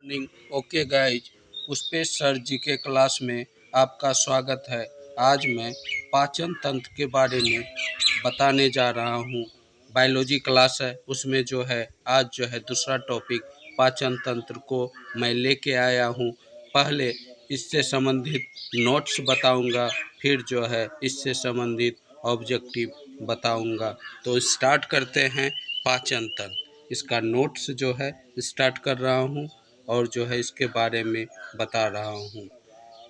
Morning. Okay guys, Pushpesh sir ji के class में आपका स्वागत है। आज मैं पाचन तंत्र के बारे में बताने जा रहा हूँ। बायोलॉजी क्लास है, उसमें जो है आज जो है दूसरा टॉपिक पाचन तंत्र को मैं लेके आया हूँ। पहले इससे संबंधित नोट्स बताऊँगा, फिर जो है इससे संबंधित ऑब्जेक्टिव बताऊँगा। तो स्टार्ट करते हैं पाचन तंत्र। इसका नोट्स जो है स्टार्ट कर रहा हूँ और जो है इसके बारे में बता रहा हूँ।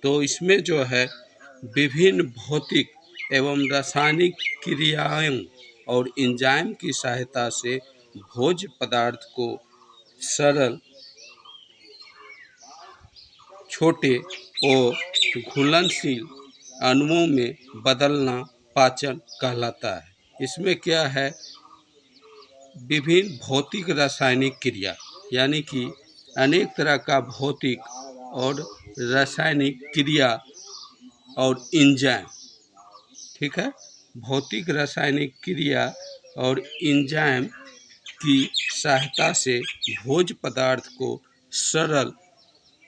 तो इसमें जो है विभिन्न भौतिक एवं रासायनिक क्रियाओं और एंजाइम की सहायता से भोज्य पदार्थ को सरल, छोटे और घुलनशील अणुओं में बदलना पाचन कहलाता है। इसमें क्या है, विभिन्न भौतिक रासायनिक क्रिया यानी कि अनेक तरह का भौतिक और रासायनिक क्रिया और एंजाइम, ठीक है, भौतिक रासायनिक क्रिया और एंजाइम की सहायता से भोज्य पदार्थ को सरल,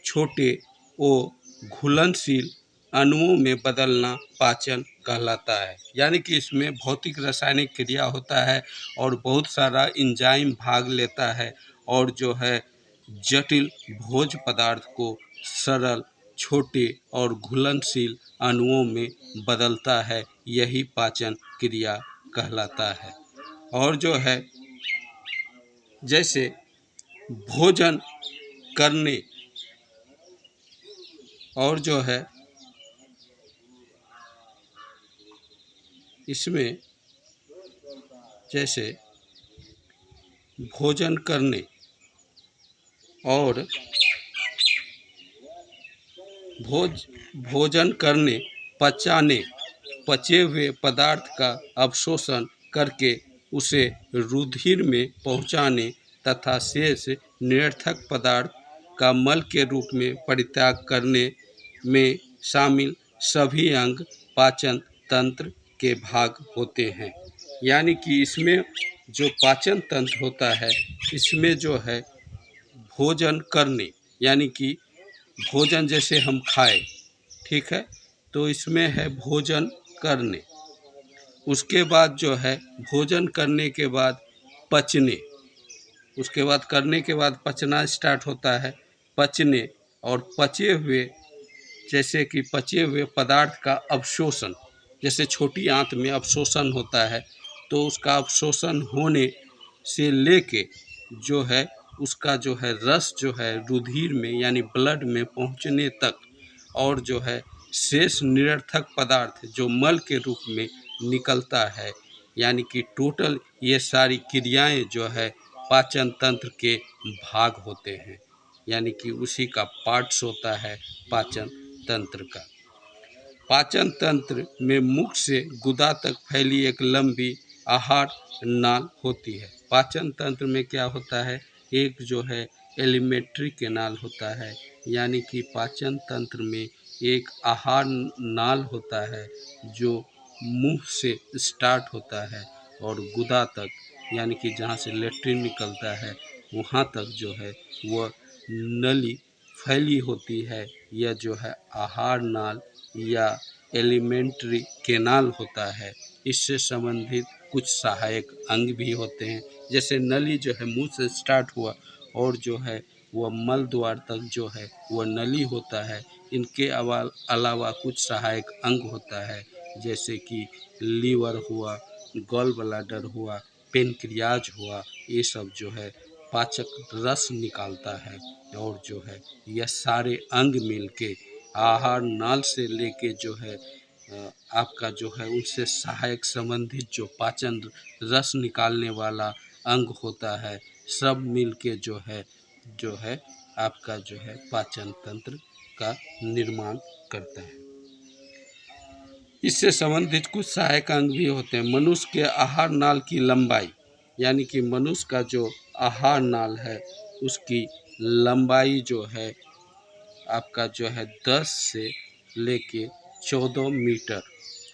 छोटे और घुलनशील अणुओं में बदलना पाचन कहलाता है। यानी कि इसमें भौतिक रासायनिक क्रिया होता है और बहुत सारा एंजाइम भाग लेता है और जो है जटिल भोज्य पदार्थ को सरल, छोटे और घुलनशील अणुओं में बदलता है। यही पाचन क्रिया कहलाता है। और जो है जैसे भोजन करने और जो है इसमें जैसे भोजन करने और भोजन करने, पचाने, पचे हुए पदार्थ का अवशोषण करके उसे रुधिर में पहुंचाने तथा शेष निरर्थक पदार्थ का मल के रूप में परित्याग करने में शामिल सभी अंग पाचन तंत्र के भाग होते हैं। यानी कि इसमें जो पाचन तंत्र होता है, इसमें जो है भोजन करने यानी कि भोजन जैसे हम खाए, ठीक है, तो इसमें है भोजन करने। उसके बाद जो है भोजन करने के बाद पचने, उसके बाद करने के बाद पचना स्टार्ट होता है, पचने और पचे हुए जैसे कि पचे हुए पदार्थ का अवशोषण, जैसे छोटी आंत में अवशोषण होता है, तो उसका अवशोषण होने से लेके जो है उसका जो है रस जो है रुधिर में यानी ब्लड में पहुंचने तक, और जो है शेष निरर्थक पदार्थ जो मल के रूप में निकलता है। यानी कि टोटल ये सारी क्रियाएं जो है पाचन तंत्र के भाग होते हैं। यानी कि उसी का पार्ट्स होता है पाचन तंत्र का। पाचन तंत्र में मुख से गुदा तक फैली एक लंबी आहार नाल होती है। पाचन तंत्र में क्या होता है, एक जो है एलिमेंट्री कैनाल होता है, यानी कि पाचन तंत्र में एक आहार नाल होता है जो मुंह से स्टार्ट होता है और गुदा तक, यानी कि जहाँ से लेट्रिन निकलता है वहाँ तक जो है वह नली फैली होती है। यह जो है आहार नाल या एलिमेंट्री कैनाल होता है। इससे संबंधित कुछ सहायक अंग भी होते हैं, जैसे नली जो है मुंह से स्टार्ट हुआ और जो है वह मल द्वार तक जो है वह नली होता है। इनके अलावा कुछ सहायक अंग होता है, जैसे कि लीवर हुआ, गॉल ब्लैडर हुआ, पेनक्रियाज हुआ, ये सब जो है पाचक रस निकालता है। और जो है यह सारे अंग मिलके आहार नाल से लेके जो है आपका जो है उनसे सहायक संबंधित जो पाचन रस निकालने वाला अंग होता है, सब मिलके जो है आपका जो है पाचन तंत्र का निर्माण करता है। इससे संबंधित कुछ सहायक अंग भी होते हैं। मनुष्य के आहार नाल की लंबाई, यानी कि मनुष्य का जो आहार नाल है उसकी लंबाई जो है आपका जो है 10 से लेके 14 मीटर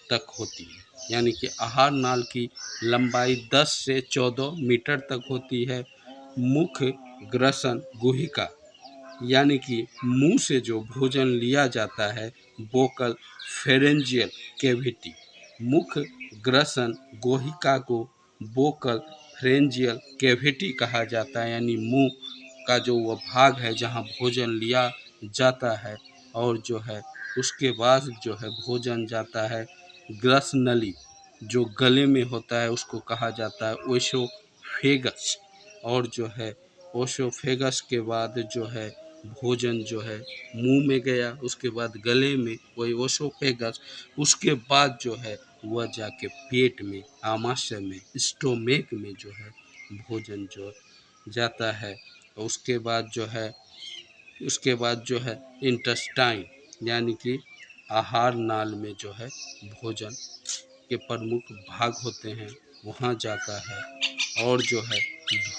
तक होती है। यानी कि आहार नाल की लंबाई 10 से 14 मीटर तक होती है। मुख्य ग्रसन गुहिका यानी कि मुंह से जो भोजन लिया जाता है, वोकल फेरेंजियल कैविटी, मुख ग्रसन गोहिका को वोकल फेरेंजियल कैविटी कहा जाता है, यानी मुंह का जो वह भाग है जहां भोजन लिया जाता है। और जो है उसके बाद जो है भोजन जाता है ग्रस नली, जो गले में होता है उसको कहा जाता है ओशोफेगस। और जो है ओशोफेगस के बाद जो है भोजन जो है मुंह में गया, उसके बाद गले में वही ओशोफेगस, उसके बाद जो है वह जाके पेट में, आमाशय में, स्टोमेक में जो है भोजन जो जाता है। उसके बाद जो है इंटेस्टाइन, यानी कि आहार नाल में जो है भोजन के प्रमुख भाग होते हैं, वहाँ जाता है। और जो है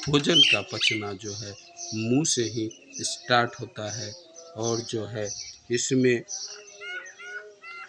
भोजन का पचना जो है मुंह से ही स्टार्ट होता है। और जो है इसमें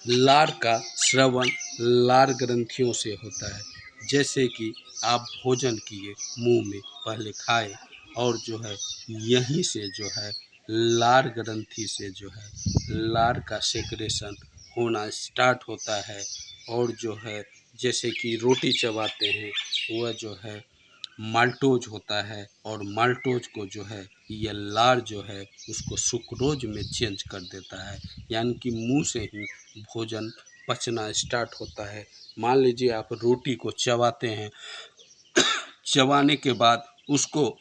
लार का श्रवण लार ग्रंथियों से होता है। जैसे कि आप भोजन किए, मुंह में पहले खाए, और जो है यहीं से जो है लार ग्रंथि से जो है लार का सेक्रेशन होना स्टार्ट होता है। और जो है जैसे कि रोटी चबाते हैं, वह जो है माल्टोज होता है, और माल्टोज को जो है ये लार जो है उसको सुक्रोज में चेंज कर देता है, यानी कि मुंह से ही भोजन पचना स्टार्ट होता है। मान लीजिए आप रोटी को चबाते हैं, चबाने के बाद उसको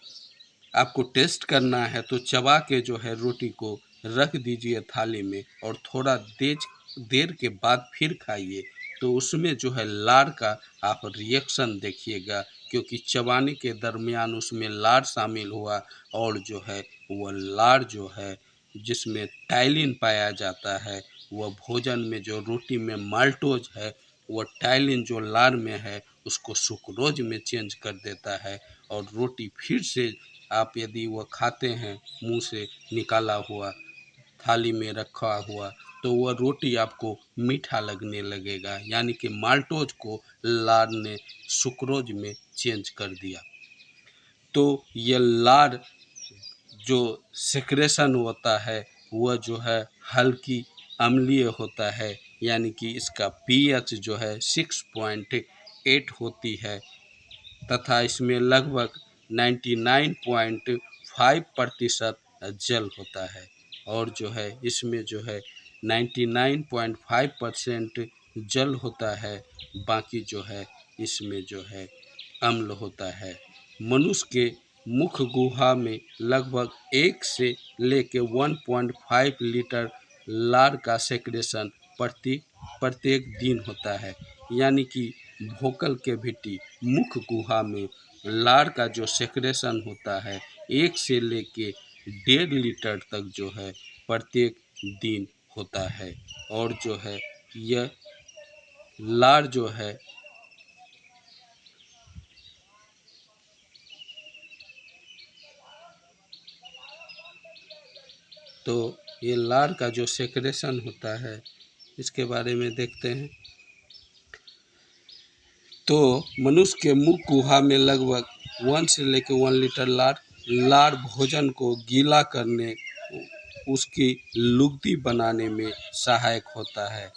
आपको टेस्ट करना है, तो चबा के जो है रोटी को रख दीजिए थाली में, और थोड़ा देर के बाद फिर खाइए, तो उसमें जो है लार का आप रिएक्शन देखिएगा, क्योंकि चबाने के दरमियान उसमें लार शामिल हुआ। और जो है वह लार जो है जिसमें टाइलिन पाया जाता है, वह भोजन में जो रोटी में माल्टोज है, वह टाइलिन जो लार में है उसको सुक्रोज में चेंज कर देता है। और रोटी फिर से आप यदि वह खाते हैं मुंह से निकाला हुआ, थाली में रखा हुआ, तो वह रोटी आपको मीठा लगने लगेगा, यानी कि माल्टोज को लार ने सुक्रोज में चेंज कर दिया। तो यह लार जो सेक्रेशन होता है वह जो है हल्की अम्लीय होता है, यानी कि इसका पीएच जो है 6.8 होती है, तथा इसमें लगभग 99.5% जल होता है। और जो है इसमें जो है 99.5% जल होता है, बाकी जो है इसमें जो है अम्ल होता है। मनुष्य के मुख गुहा में लगभग 1 से लेके 1.5 लीटर लार का सेक्रेशन प्रत्येक दिन होता है, यानी कि वोकल कैविटी, मुख गुहा में लार का जो सेक्रेशन होता है 1 से लेके 1.5 लीटर तक जो है प्रत्येक दिन होता है। और जो है यह लार जो है तो ये लार का जो सेक्रेशन होता है इसके बारे में देखते हैं। तो मनुष्य के मुख गुहा में लगभग 1 से लेकर 1 लीटर लार भोजन को गीला करने, उसकी लुगदी बनाने में सहायक होता है।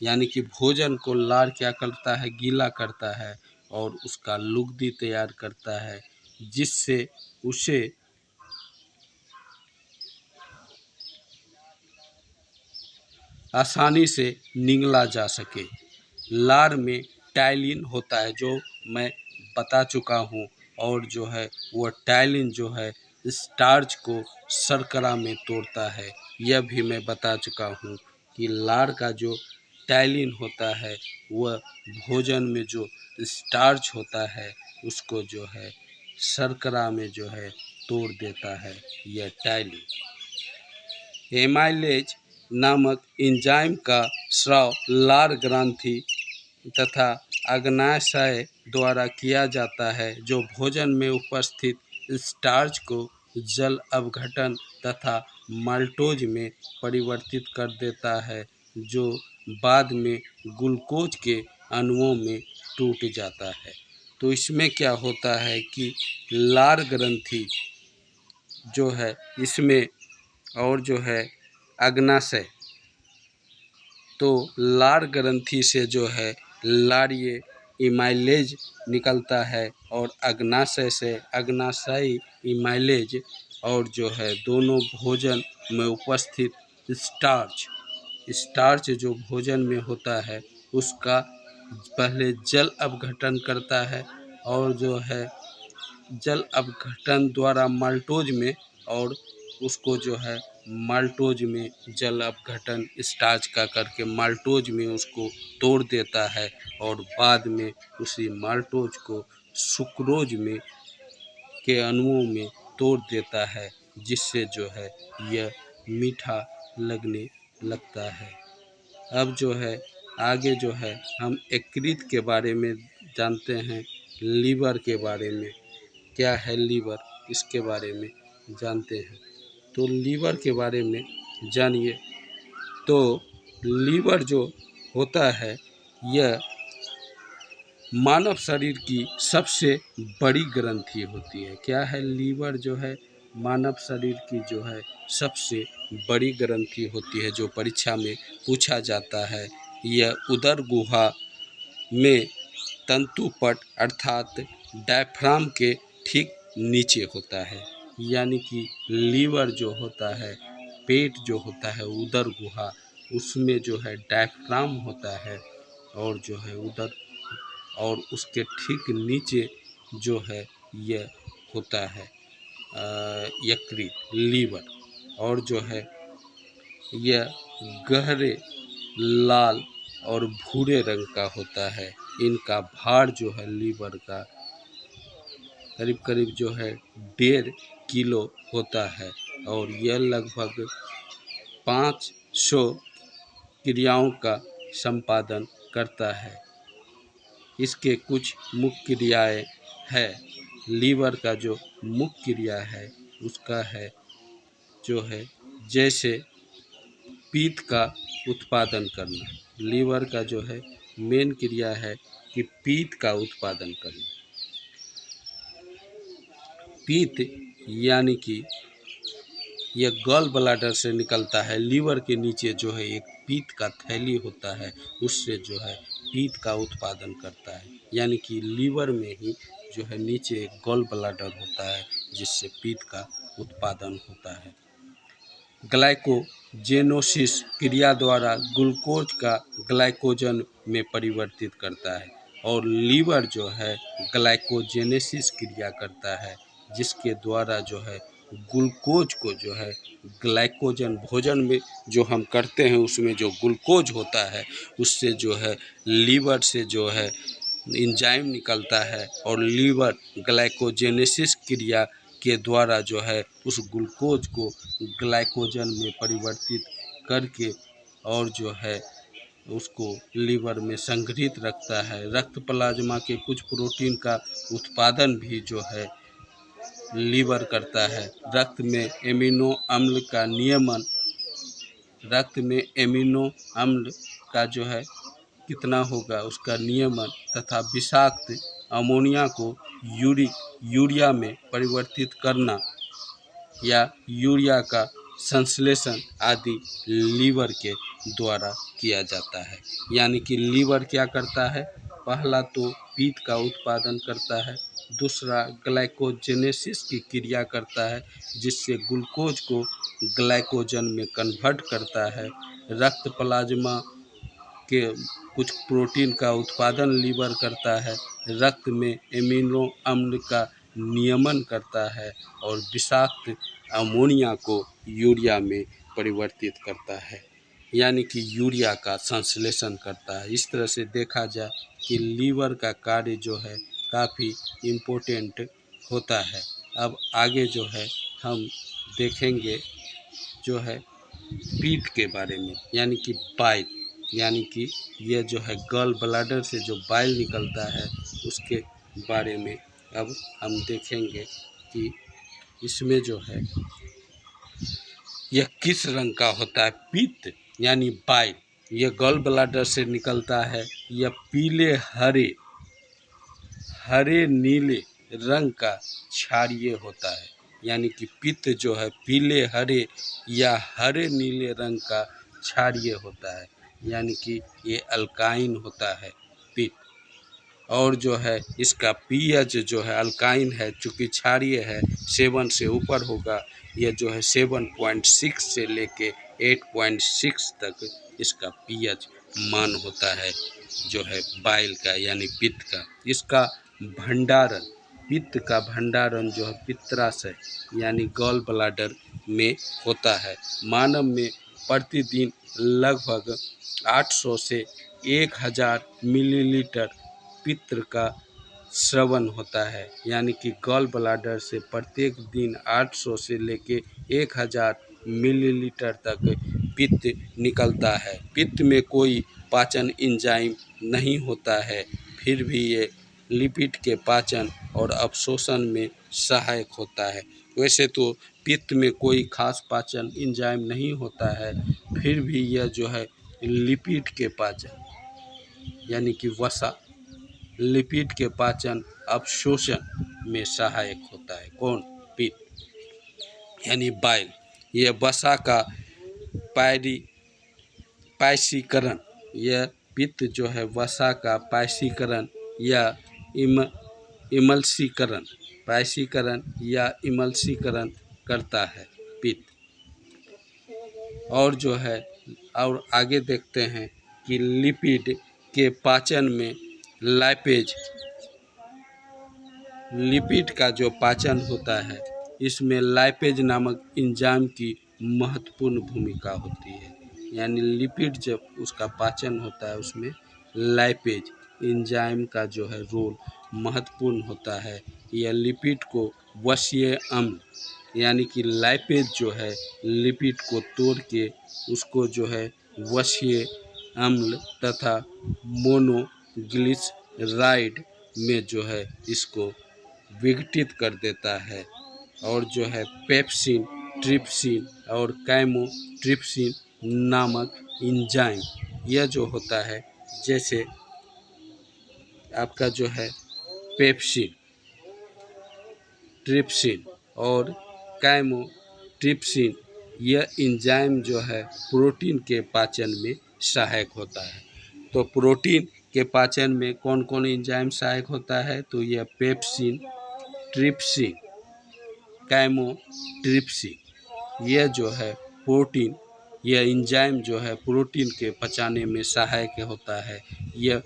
यानी कि भोजन को लार क्या करता है, गीला करता है और उसका लुगदी तैयार करता है, जिससे उसे आसानी से निगला जा सके। लार में टाइलिन होता है जो मैं बता चुका हूँ, और जो है वो टाइलिन जो है स्टार्च को शर्करा में तोड़ता है, यह भी मैं बता चुका हूँ कि लार का जो टाइलिन होता है वह भोजन में जो स्टार्च होता है उसको जो है शर्करा में जो है तोड़ देता है, यह टाइलिन। एमाइलेज नामक एंजाइम का स्राव लार ग्रंथि तथा अग्नाशय द्वारा किया जाता है, जो भोजन में उपस्थित स्टार्च को जल अपघटन तथा माल्टोज में परिवर्तित कर देता है, जो बाद में ग्लूकोज के अणुओं में टूट जाता है। तो इसमें क्या होता है कि लार ग्रंथि जो है इसमें और जो है अग्नाशय, तो लार ग्रंथि से जो है लारीय इमाइलेज निकलता है और अग्नाशय से अग्नाशयी इमाइलेज, और जो है दोनों भोजन में उपस्थित स्टार्च, स्टार्च जो भोजन में होता है उसका पहले जल अपघटन करता है, और जो है जल अपघटन द्वारा माल्टोज में, और उसको जो है माल्टोज में जल अपघटन स्टार्च का करके माल्टोज में उसको तोड़ देता है, और बाद में उसी माल्टोज को सुक्रोज में के अणुओं में तोड़ देता है, जिससे जो है यह मीठा लगने लगता है। अब जो है आगे जो है हम यकृत के बारे में जानते हैं, लीवर के बारे में। क्या है लीवर, इसके बारे में जानते हैं। तो लीवर के बारे में जानिए। तो लीवर जो होता है यह मानव शरीर की सबसे बड़ी ग्रंथि होती है। क्या है, लीवर जो है मानव शरीर की जो है सबसे बड़ी ग्रंथि होती है, जो परीक्षा में पूछा जाता है। यह उदर गुहा में तंतुपट अर्थात डायफ्राम के ठीक नीचे होता है। यानी कि लीवर जो होता है, पेट जो होता है, उदर गुहा, उसमें जो है डायफ्राम होता है, और जो है उदर, और उसके ठीक नीचे जो है यह होता है यकृत, लीवर। और जो है यह गहरे लाल और भूरे रंग का होता है। इनका भार जो है लीवर का करीब करीब जो है 1.5 किलो होता है, और यह लगभग 500 क्रियाओं का संपादन करता है। इसके कुछ मुख्य क्रियाएं है। लीवर का जो मुख्य क्रिया है उसका है जो है जैसे पीत का उत्पादन करना। लीवर का जो है मेन क्रिया है कि पीत का उत्पादन करना। पीत यानी कि यह गॉल ब्लैडर से निकलता है। लीवर के नीचे जो है एक पीत का थैली होता है, उससे जो है पीत का उत्पादन करता है। यानी कि लीवर में ही जो है नीचे एक गॉल ब्लैडर होता है, जिससे पीत का उत्पादन होता है। ग्लाइकोजेनोसिस क्रिया द्वारा ग्लूकोज का ग्लाइकोजन में परिवर्तित करता है, और लीवर जो है ग्लाइकोजेनेसिस क्रिया करता है, जिसके द्वारा जो है ग्लूकोज को जो है ग्लाइकोजन, भोजन में जो हम करते हैं उसमें जो ग्लूकोज होता है उससे जो है लीवर से जो है एंजाइम निकलता है, और लीवर ग्लाइकोजेनेसिस क्रिया के द्वारा जो है उस ग्लूकोज को ग्लाइकोजन में परिवर्तित करके, और जो है उसको लीवर में संग्रहित रखता है। रक्त प्लाज्मा के कुछ प्रोटीन का उत्पादन भी जो है लीवर करता है। रक्त में एमिनो अम्ल का नियमन, रक्त में एमिनो अम्ल का जो है कितना होगा उसका नियमन, तथा विषाक्त अमोनिया को यूरिया में परिवर्तित करना, या यूरिया का संश्लेषण आदि लीवर के द्वारा किया जाता है। यानी कि लीवर क्या करता है, पहला तो पीत का उत्पादन करता है, दूसरा ग्लाइकोजेनेसिस की क्रिया करता है, जिससे ग्लूकोज को ग्लाइकोजन में कन्वर्ट करता है। रक्त प्लाज्मा के कुछ प्रोटीन का उत्पादन लीवर करता है। रक्त में एमिनो अम्ल का नियमन करता है, और विषाक्त अमोनिया को यूरिया में परिवर्तित करता है, यानी कि यूरिया का संश्लेषण करता है। इस तरह से देखा जाए कि लीवर का कार्य जो है काफ़ी इम्पोर्टेंट होता है। अब आगे जो है हम देखेंगे जो है पीठ के बारे में, यानी कि बाइल, यानी कि यह जो है गॉल ब्लैडर से जो बाइल निकलता है उसके बारे में अब हम देखेंगे कि इसमें जो है यह किस रंग का होता है। पित्त यानी बाइल, यह गॉल ब्लैडर से निकलता है। यह पीले हरे नीले रंग का क्षारीय होता है। यानी कि पित्त जो है पीले हरे या हरे नीले रंग का क्षारीय होता है, यानी कि ये अल्काइन होता है पित्त। और जो है इसका पीएच जो है अल्काइन है, चूँकि क्षारीय है 7 से ऊपर होगा। यह जो है 7.6 से लेके 8.6 तक इसका पीएच मान होता है, जो है बाइल का यानी पित्त का। इसका भंडारण, पित्त का भंडारण जो है पित्ताशय यानी गॉल ब्लैडर में होता है। मानव में प्रतिदिन लगभग 800 से 1000 मिलीलीटर पित्त का स्रवन होता है, यानी कि गॉल ब्लैडर से प्रत्येक दिन 800 से लेके 1000 मिलीलीटर तक पित्त निकलता है। पित्त में कोई पाचन एंजाइम नहीं होता है, फिर भी ये लिपिड के पाचन और अवशोषण में सहायक होता है। वैसे तो पित्त में कोई खास पाचन एंजाइम नहीं होता है, फिर भी यह जो है लिपिड के पाचन यानी कि वसा, लिपिड के पाचन अवशोषण में सहायक होता है। कौन? पित्त यानी बाइल। यह वसा का पायसीकरण, यह पित्त जो है वसा का पायसीकरण या इमल्सीकरण, पायसीकरण या इमल्सीकरण करता है पित्त। और जो है और आगे देखते हैं कि लिपिड के पाचन में लाइपेज, लिपिड का जो पाचन होता है इसमें लाइपेज नामक एंजाइम की महत्वपूर्ण भूमिका होती है। यानी लिपिड जब उसका पाचन होता है उसमें लाइपेज एंजाइम का जो है रोल महत्वपूर्ण होता है। यह लिपिड को वसीय अम्ल यानी कि लाइपेज जो है लिपिड को तोड़ के उसको जो है वसीय अम्ल तथा मोनोग्लिसराइड में जो है इसको विघटित कर देता है। और जो है पेप्सिन, ट्रिप्सिन और कैमोट्रिप्सिन नामक एंजाइम, यह जो होता है जैसे आपका जो है पेप्सिन, ट्रिप्सिन और कैमोट्रिप्सिन, यह एंजाइम जो है प्रोटीन के पाचन में सहायक होता है। तो प्रोटीन के पाचन में कौन कौन एंजाइम सहायक होता है? तो यह पेप्सिन, ट्रिप्सिन, कैमोट्रिप्सिन, यह जो है प्रोटीन, यह एंजाइम जो है प्रोटीन के पचाने में सहायक होता है। यह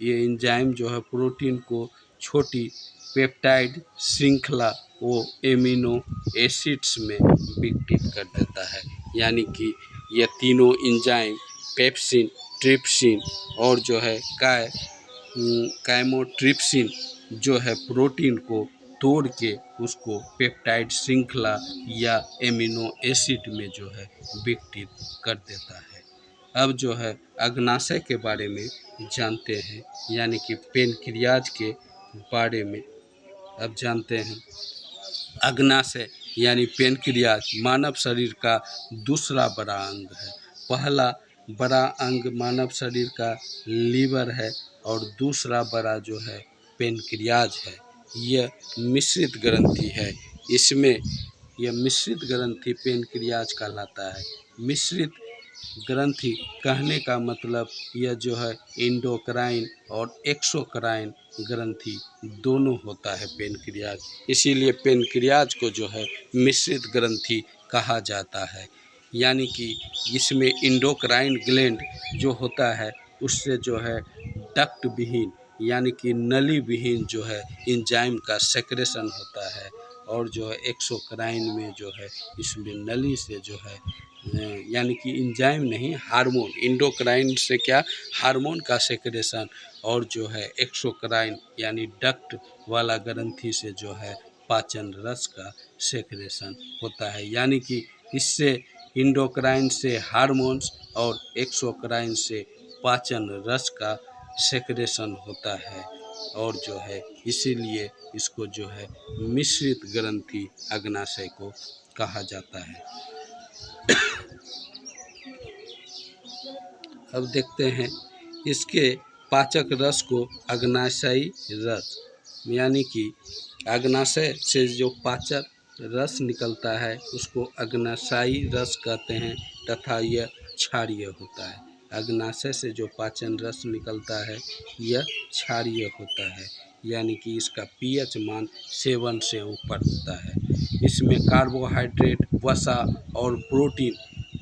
एंजाइम जो है प्रोटीन को छोटी पेप्टाइड श्रृंखला वो एमिनो एसिड्स में विघटित कर देता है। यानी कि यह तीनों एंजाइम पेप्सिन, ट्रिप्सिन और जो है कैमोट्रिप्सिन जो है प्रोटीन को तोड़ के उसको पेप्टाइड श्रृंखला या एमिनो एसिड में जो है विघटित कर देता है। अब जो है अग्नाशय के बारे में जानते हैं, यानी कि पेनक्रियाज के बारे में अब जानते हैं। अग्नाशय यानी पेनक्रियाज मानव शरीर का दूसरा बड़ा अंग है। पहला बड़ा अंग मानव शरीर का लीवर है और दूसरा बड़ा जो है पेनक्रियाज है। यह मिश्रित ग्रंथि है। इसमें यह मिश्रित ग्रंथि पेनक्रियाज कहलाता है। मिश्रित ग्रंथि कहने का मतलब यह जो है इंडोक्राइन और एक्सोक्राइन ग्रंथि दोनों होता है पेनक्रियाज, इसीलिए पेनक्रियाज को जो है मिश्रित ग्रंथि कहा जाता है। यानी कि इसमें इंडोक्राइन ग्लैंड जो होता है उससे जो है डक्ट विहीन यानी कि नली विहीन जो है एंजाइम का सेक्रेशन होता है। और जो है एक्सोक्राइन में जो है इसमें नली से जो है यानी कि एंजाइम नहीं हार्मोन, इंडोक्राइन से क्या हार्मोन का सेक्रेशन, और जो है एक्सोक्राइन यानी डक्ट वाला ग्रंथि से जो है पाचन रस का सेक्रेशन होता है। यानी कि इससे इंडोक्राइन से हार्मोन्स और एक्सोक्राइन से पाचन रस का सेक्रेशन होता है। और जो है इसीलिए इसको जो है मिश्रित ग्रंथि अग्नाशय को कहा जाता है। अब देखते हैं इसके पाचक रस को अग्नाशयी रस यानी कि अग्नाशय से जो पाचक रस निकलता है उसको अग्नाशयी रस कहते हैं तथा यह क्षारीय होता है। अग्नाशय से जो पाचन रस निकलता है यह क्षारीय होता है, यानी कि इसका पीएच मान 7 से ऊपर होता है। इसमें कार्बोहाइड्रेट, वसा और प्रोटीन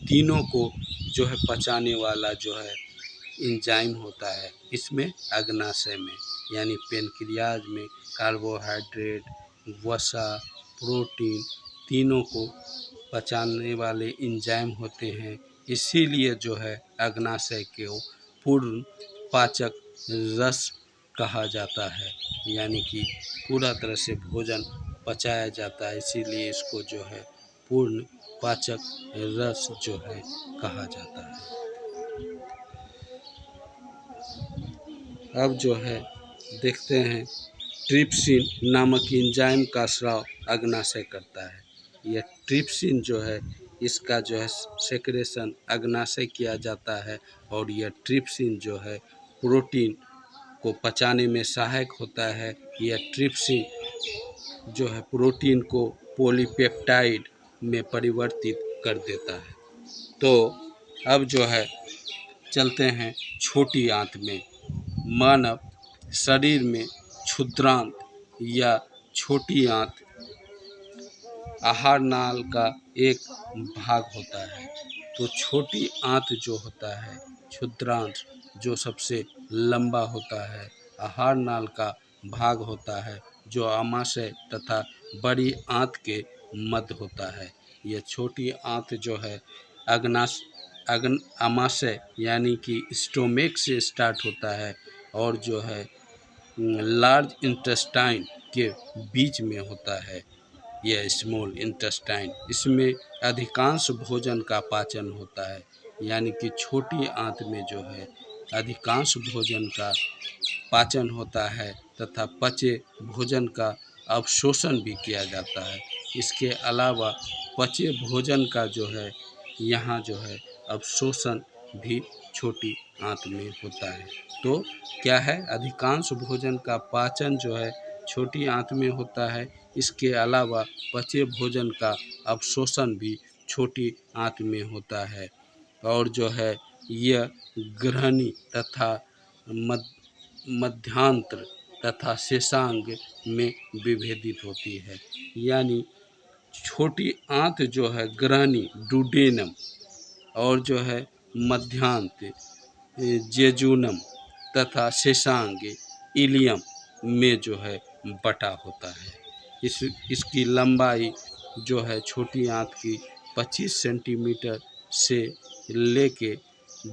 तीनों को जो है पचाने वाला जो है एंजाइम होता है इसमें अग्नाशय में, यानी पेनक्रियाज में कार्बोहाइड्रेट, वसा, प्रोटीन तीनों को पचाने वाले एंजाइम होते हैं। इसीलिए जो है अग्नाशय को पूर्ण पाचक रस कहा जाता है, यानी कि पूरा तरह से भोजन पचाया जाता है, इसीलिए इसको जो है पूर्ण पाचक रस जो है कहा जाता है। अब जो है देखते हैं ट्रिप्सिन नामक एंजाइम का स्राव अग्नाशय करता है। यह ट्रिप्सिन जो है इसका जो है सेक्रेशन अग्नाशय किया जाता है और यह ट्रिप्सिन जो है प्रोटीन को पचाने में सहायक होता है। यह ट्रिप्सिन जो है प्रोटीन को पॉलीपेप्टाइड में परिवर्तित कर देता है। तो अब जो है चलते हैं छोटी आंत में। मानव शरीर में क्षुद्रांत या छोटी आंत आहार नाल का एक भाग होता है। तो छोटी आंत जो होता है, क्षुद्रांत जो सबसे लंबा होता है, आहार नाल का भाग होता है जो आमाशय तथा बड़ी आंत के मध्य होता है। यह छोटी आंत जो है आमाशय यानी कि स्टोमेक से स्टार्ट होता है और जो है लार्ज इंटेस्टाइन के बीच में होता है यह स्मॉल इंटेस्टाइन। इसमें अधिकांश भोजन का पाचन होता है, यानी कि छोटी आंत में जो है अधिकांश भोजन का पाचन होता है तथा पचे भोजन का अवशोषण भी किया जाता है। इसके अलावा पचे भोजन का जो है यहाँ जो है अवशोषण भी छोटी आंत में होता है। तो क्या है, अधिकांश भोजन का पाचन जो है छोटी आंत में होता है। इसके अलावा पचे भोजन का अवशोषण भी छोटी आंत में होता है और जो है यह ग्रहणी तथा मध्यांतर तथा शेषांग में विभेदित होती है। यानी छोटी आंत जो है ग्रहणी डुडेनम और जो है मध्यांत जेजुनम तथा शेषांग इलियम में जो है बटा होता है। इसकी लंबाई जो है छोटी आंत की 25 सेंटीमीटर से लेके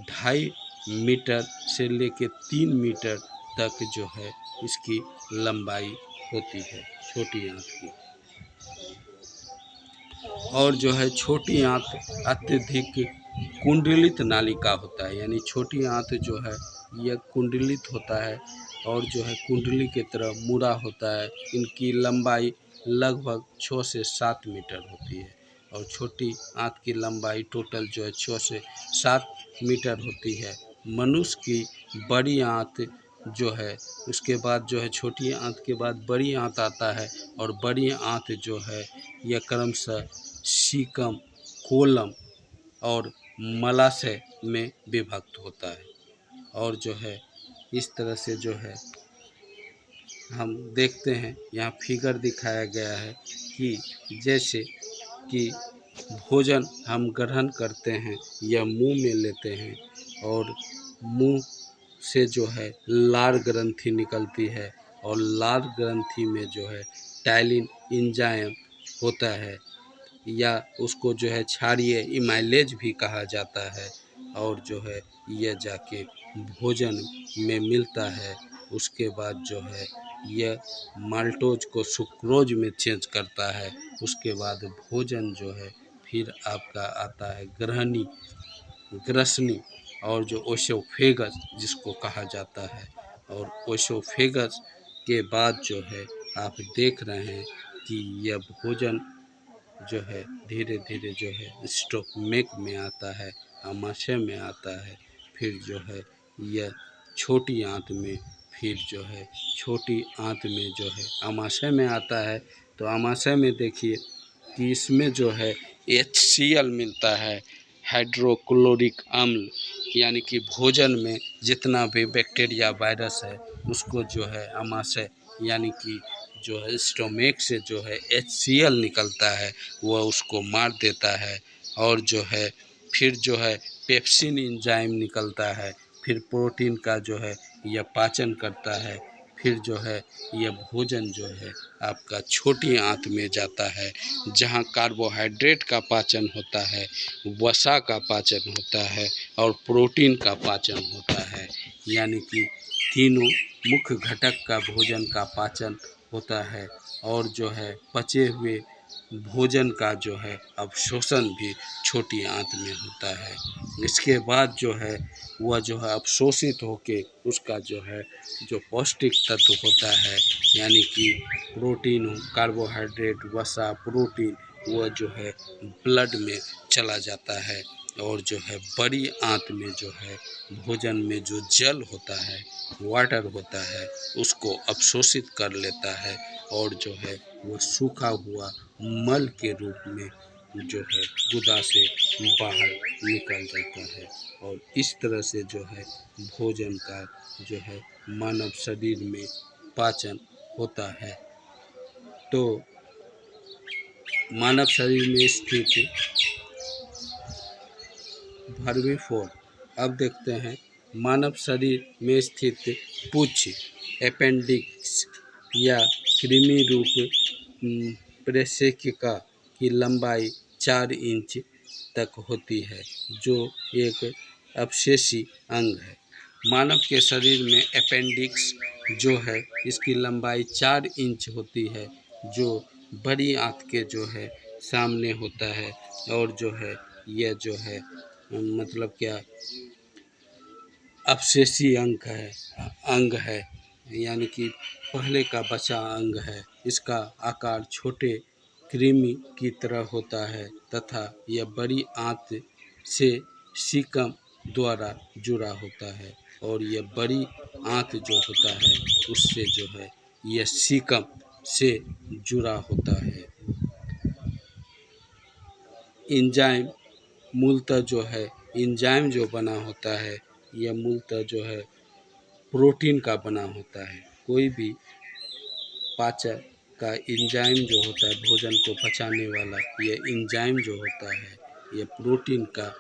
2.5 मीटर से लेके 3 मीटर तक जो है इसकी लंबाई होती है छोटी आंत की। और जो है छोटी आंत अत्यधिक कुंडलित नालिका होता है, यानी छोटी आंत जो है यह कुंडलित होता है और जो है कुंडली की तरह मुड़ा होता है। इनकी लंबाई लगभग 6 से 7 मीटर होती है और छोटी आंत की लंबाई टोटल जो है 6 से 7 मीटर होती है। मनुष्य की बड़ी आंत जो है उसके बाद जो है छोटी आंत के बाद बड़ी आंत आता है और बड़ी आंत जो है यह क्रमशः सीकम, कोलम और मलाशय में विभक्त होता है। और जो है इस तरह से जो है हम देखते हैं, यहाँ फिगर दिखाया गया है कि जैसे कि भोजन हम ग्रहण करते हैं या मुंह में लेते हैं और मुंह से जो है लार ग्रंथि निकलती है और लार ग्रंथि में जो है टाइलिन एंजाइम होता है या उसको जो है क्षारीय इमाइलेज भी कहा जाता है और जो है यह जाके भोजन में मिलता है। उसके बाद जो है यह माल्टोज को सुक्रोज में चेंज करता है। उसके बाद भोजन जो है फिर आपका आता है ग्रसनी और जो ओसोफेगस जिसको कहा जाता है, और ओसोफेगस के बाद जो है आप देख रहे हैं कि यह भोजन जो है धीरे धीरे जो है स्टोमेक में आता है, आमाशय में आता है, फिर जो है यह छोटी आंत में फिर जो है छोटी आंत में जो है आमाशय में आता है। तो आमाशय में देखिए कि इसमें जो है HCl मिलता है, हाइड्रोक्लोरिक अम्ल, यानी कि भोजन में जितना भी बैक्टीरिया वायरस है उसको जो है आमाशय यानी कि जो है स्टोमेक से जो है HCl निकलता है वह उसको मार देता है। और जो है फिर जो है पेप्सिन एंजाइम निकलता है, फिर प्रोटीन का जो है यह पाचन करता है। फिर जो है यह भोजन जो है आपका छोटी आंत में जाता है, जहां कार्बोहाइड्रेट का पाचन होता है, वसा का पाचन होता है और प्रोटीन का पाचन होता है। यानी कि तीनों मुख्य घटक का भोजन का पाचन होता है। और जो है पचे हुए भोजन का जो है अवशोषण भी छोटी आंत में होता है। इसके बाद जो है वह जो है अवशोषित होके उसका जो है जो पौष्टिक तत्व होता है, यानी कि प्रोटीन, कार्बोहाइड्रेट, वसा, प्रोटीन, वह जो है ब्लड में चला जाता है। और जो है बड़ी आंत में जो है भोजन में जो जल होता है, वाटर होता है, उसको अवशोषित कर लेता है और जो है वो सूखा हुआ मल के रूप में जो है गुदा से बाहर निकल जाता है। और इस तरह से जो है भोजन का जो है मानव शरीर में पाचन होता है। तो मानव शरीर में स्थित वर्मीफोर। अब देखते हैं मानव शरीर में स्थित पुच्छ, अपेंडिक्स या कृमि रूप प्रक्षेपिका की लंबाई 4 इंच तक होती है, जो एक अपक्षेपी अंग है। मानव के शरीर में अपेंडिक्स जो है इसकी लंबाई 4 इंच होती है, जो बड़ी आंत के जो है सामने होता है। और जो है यह जो है मतलब क्या अपक्षेपी अंग है, यानी कि पहले का बचा अंग है। इसका आकार छोटे कृमि की तरह होता है तथा यह बड़ी आंत से सीकम द्वारा जुड़ा होता है। और यह बड़ी आंत जो होता है उससे जो है यह सीकम से जुड़ा होता है। एंजाइम मूलतः जो है एंजाइम जो बना होता है यह मूलतः जो है प्रोटीन का बना होता है। कोई भी पाचक का एंजाइम जो होता है भोजन को पचाने वाला, यह एंजाइम जो होता है यह प्रोटीन का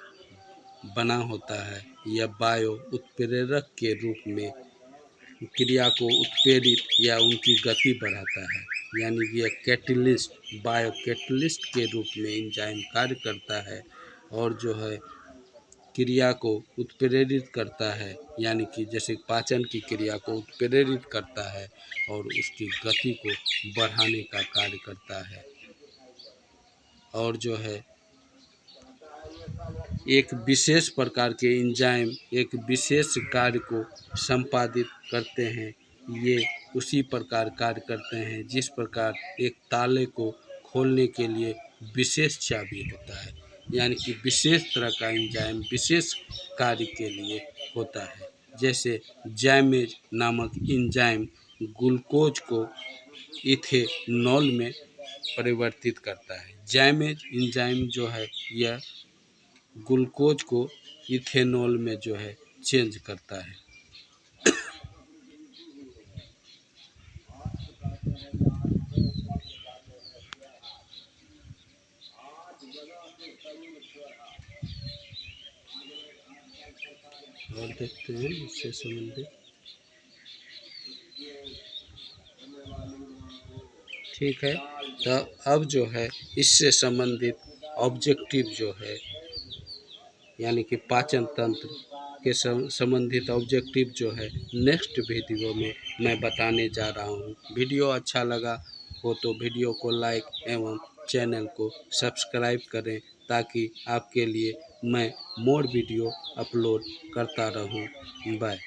बना होता है। यह बायो उत्प्रेरक के रूप में क्रिया को उत्प्रेरित या उनकी गति बढ़ाता है, यानी कि यह कैटलिस्ट, बायो कैटलिस्ट के रूप में एंजाइम कार्य करता है और जो है क्रिया को उत्प्रेरित करता है, यानी कि जैसे पाचन की क्रिया को उत्प्रेरित करता है और उसकी गति को बढ़ाने का कार्य करता है। और जो है एक विशेष प्रकार के एंजाइम एक विशेष कार्य को संपादित करते हैं। ये उसी प्रकार कार्य करते हैं जिस प्रकार एक ताले को खोलने के लिए विशेष चाबी होता है, यानी कि विशेष तरह का एंजाइम विशेष कार्य के लिए होता है। जैसे जैमेज नामक एंजाइम ग्लूकोज को इथेनॉल में परिवर्तित करता है। जैमेज एंजाइम जो है यह ग्लूकोज को इथेनॉल में जो है चेंज करता है। और देखते हैं इससे संबंधित। ठीक है, तो अब जो है इससे संबंधित ऑब्जेक्टिव जो है यानी कि पाचन तंत्र के संबंधित ऑब्जेक्टिव जो है नेक्स्ट वीडियो में मैं बताने जा रहा हूँ। वीडियो अच्छा लगा हो तो वीडियो को लाइक एवं चैनल को सब्सक्राइब करें, ताकि आपके लिए मैं मोर वीडियो अपलोड करता रहूँ। बाय।